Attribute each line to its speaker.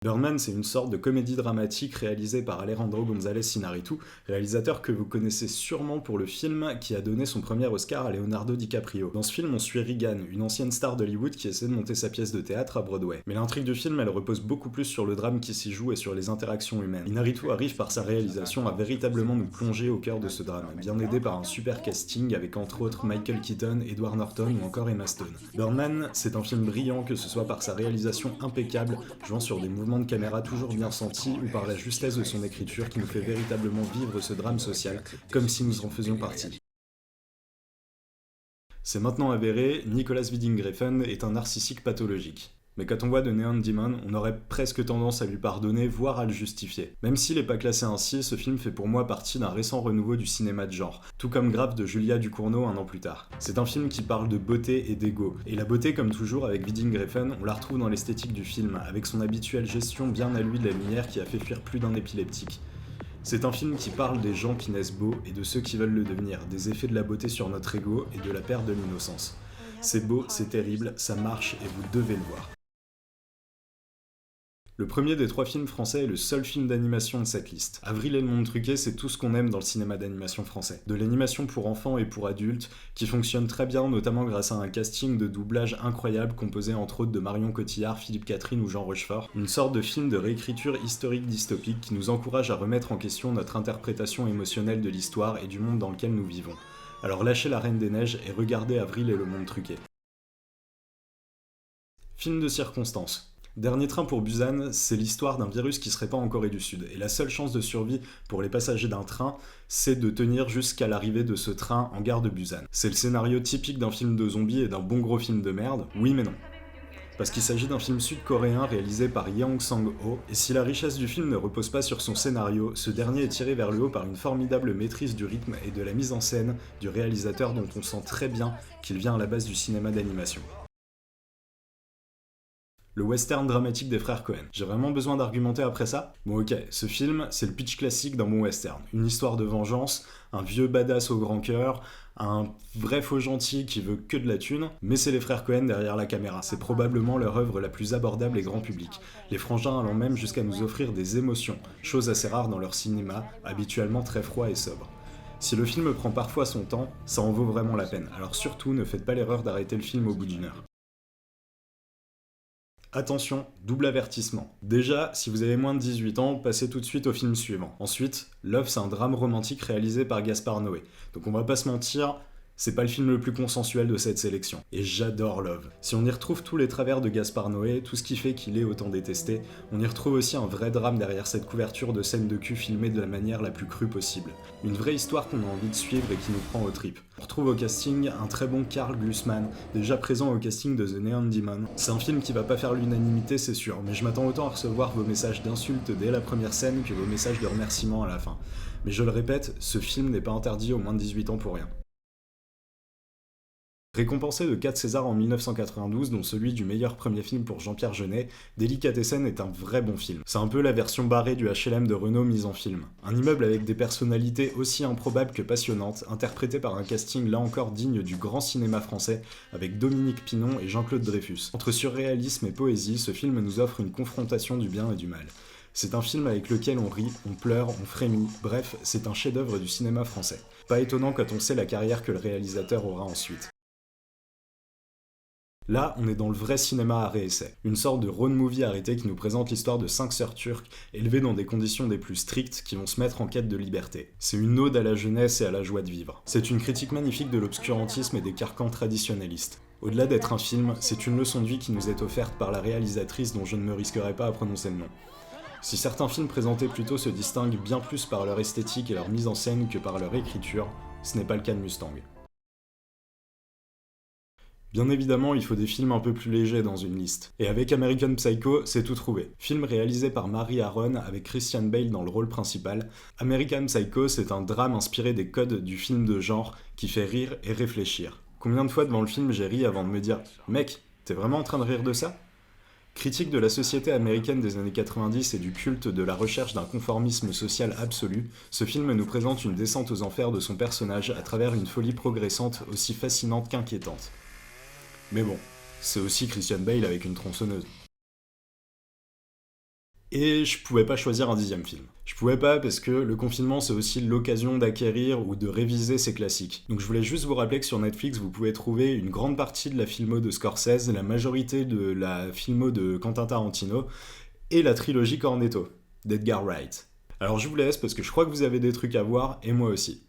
Speaker 1: Birdman, c'est une sorte de comédie dramatique réalisée par Alejandro González Iñárritu, réalisateur que vous connaissez sûrement pour le film qui a donné son premier Oscar à Leonardo DiCaprio. Dans ce film, on suit Regan, une ancienne star d'Hollywood qui essaie de monter sa pièce de théâtre à Broadway. Mais l'intrigue du film, elle repose beaucoup plus sur le drame qui s'y joue et sur les interactions humaines. Iñárritu arrive par sa réalisation à véritablement nous plonger au cœur de ce drame, bien aidé par un super casting avec entre autres Michael Keaton, Edward Norton ou encore Emma Stone. Birdman, c'est un film brillant que ce soit par sa réalisation impeccable, jouant sur des mouvements de caméra toujours bien sentis ou par la justesse de son écriture qui nous fait véritablement vivre ce drame social comme si nous en faisions partie. C'est maintenant avéré, Nicolas Winding Refn est un narcissique pathologique. Mais quand on voit The Neon Demon, on aurait presque tendance à lui pardonner, voire à le justifier. Même s'il n'est pas classé ainsi, ce film fait pour moi partie d'un récent renouveau du cinéma de genre, tout comme Grave de Julia Ducournau un an plus tard. C'est un film qui parle de beauté et d'ego, et la beauté, comme toujours avec Winding Refn, on la retrouve dans l'esthétique du film, avec son habituelle gestion bien à lui de la lumière qui a fait fuir plus d'un épileptique. C'est un film qui parle des gens qui naissent beaux et de ceux qui veulent le devenir, des effets de la beauté sur notre ego et de la perte de l'innocence. C'est beau, c'est terrible, ça marche et vous devez le voir. Le premier des 3 films français est le seul film d'animation de cette liste. Avril et le monde truqué, c'est tout ce qu'on aime dans le cinéma d'animation français. De l'animation pour enfants et pour adultes, qui fonctionne très bien, notamment grâce à un casting de doublage incroyable composé entre autres de Marion Cotillard, Philippe Catherine ou Jean Rochefort. Une sorte de film de réécriture historique dystopique qui nous encourage à remettre en question notre interprétation émotionnelle de l'histoire et du monde dans lequel nous vivons. Alors lâchez la Reine des Neiges et regardez Avril et le monde truqué. Film de circonstance. Dernier train pour Busan, c'est l'histoire d'un virus qui se répand en Corée du Sud. Et la seule chance de survie pour les passagers d'un train, c'est de tenir jusqu'à l'arrivée de ce train en gare de Busan. C'est le scénario typique d'un film de zombies et d'un bon gros film de merde, oui mais non. Parce qu'il s'agit d'un film sud-coréen réalisé par Yeong Sang-ho, et si la richesse du film ne repose pas sur son scénario, ce dernier est tiré vers le haut par une formidable maîtrise du rythme et de la mise en scène du réalisateur dont on sent très bien qu'il vient à la base du cinéma d'animation. Le western dramatique des frères Coen. J'ai vraiment besoin d'argumenter après ça? Bon ok, ce film, c'est le pitch classique d'un bon western. Une histoire de vengeance, un vieux badass au grand cœur, un vrai faux gentil qui veut que de la thune, mais c'est les frères Coen derrière la caméra. C'est probablement leur œuvre la plus abordable et grand public. Les frangins allant même jusqu'à nous offrir des émotions, chose assez rare dans leur cinéma, habituellement très froid et sobre. Si le film prend parfois son temps, ça en vaut vraiment la peine. Alors surtout, ne faites pas l'erreur d'arrêter le film au bout d'1 heure. Attention, double avertissement. Déjà, si vous avez moins de 18 ans, passez tout de suite au film suivant. Ensuite, Love, c'est un drame romantique réalisé par Gaspard Noé. Donc on va pas se mentir, c'est pas le film le plus consensuel de cette sélection. Et j'adore Love. Si on y retrouve tous les travers de Gaspard Noé, tout ce qui fait qu'il est autant détesté, on y retrouve aussi un vrai drame derrière cette couverture de scènes de cul filmées de la manière la plus crue possible. Une vraie histoire qu'on a envie de suivre et qui nous prend aux tripes. On retrouve au casting un très bon Karl Glusman, déjà présent au casting de The Neon Demon. C'est un film qui va pas faire l'unanimité, c'est sûr, mais je m'attends autant à recevoir vos messages d'insultes dès la première scène que vos messages de remerciements à la fin. Mais je le répète, ce film n'est pas interdit aux moins de 18 ans pour rien. Récompensé de 4 Césars en 1992, dont celui du meilleur premier film pour Jean-Pierre Jeunet, Délicatessen est un vrai bon film. C'est un peu la version barrée du HLM de Renault mise en film. Un immeuble avec des personnalités aussi improbables que passionnantes, interprété par un casting là encore digne du grand cinéma français, avec Dominique Pinon et Jean-Claude Dreyfus. Entre surréalisme et poésie, ce film nous offre une confrontation du bien et du mal. C'est un film avec lequel on rit, on pleure, on frémit, bref, c'est un chef-d'œuvre du cinéma français. Pas étonnant quand on sait la carrière que le réalisateur aura ensuite. Là, on est dans le vrai cinéma à réessai, une sorte de road movie arrêté qui nous présente l'histoire de 5 sœurs turques élevées dans des conditions des plus strictes qui vont se mettre en quête de liberté. C'est une ode à la jeunesse et à la joie de vivre. C'est une critique magnifique de l'obscurantisme et des carcans traditionnalistes. Au-delà d'être un film, c'est une leçon de vie qui nous est offerte par la réalisatrice dont je ne me risquerai pas à prononcer le nom. Si certains films présentés plus tôt se distinguent bien plus par leur esthétique et leur mise en scène que par leur écriture, ce n'est pas le cas de Mustang. Bien évidemment, il faut des films un peu plus légers dans une liste. Et avec American Psycho, c'est tout trouvé. Film réalisé par Mary Harron avec Christian Bale dans le rôle principal, American Psycho, c'est un drame inspiré des codes du film de genre qui fait rire et réfléchir. Combien de fois devant le film j'ai ri avant de me dire « Mec, t'es vraiment en train de rire de ça ?» Critique de la société américaine des années 90 et du culte de la recherche d'un conformisme social absolu, ce film nous présente une descente aux enfers de son personnage à travers une folie progressante aussi fascinante qu'inquiétante. Mais bon, c'est aussi Christian Bale avec une tronçonneuse. Et je pouvais pas choisir un 10e film. Je pouvais pas parce que le confinement c'est aussi l'occasion d'acquérir ou de réviser ces classiques. Donc je voulais juste vous rappeler que sur Netflix vous pouvez trouver une grande partie de la filmo de Scorsese, la majorité de la filmo de Quentin Tarantino et la trilogie Cornetto d'Edgar Wright. Alors je vous laisse parce que je crois que vous avez des trucs à voir et moi aussi.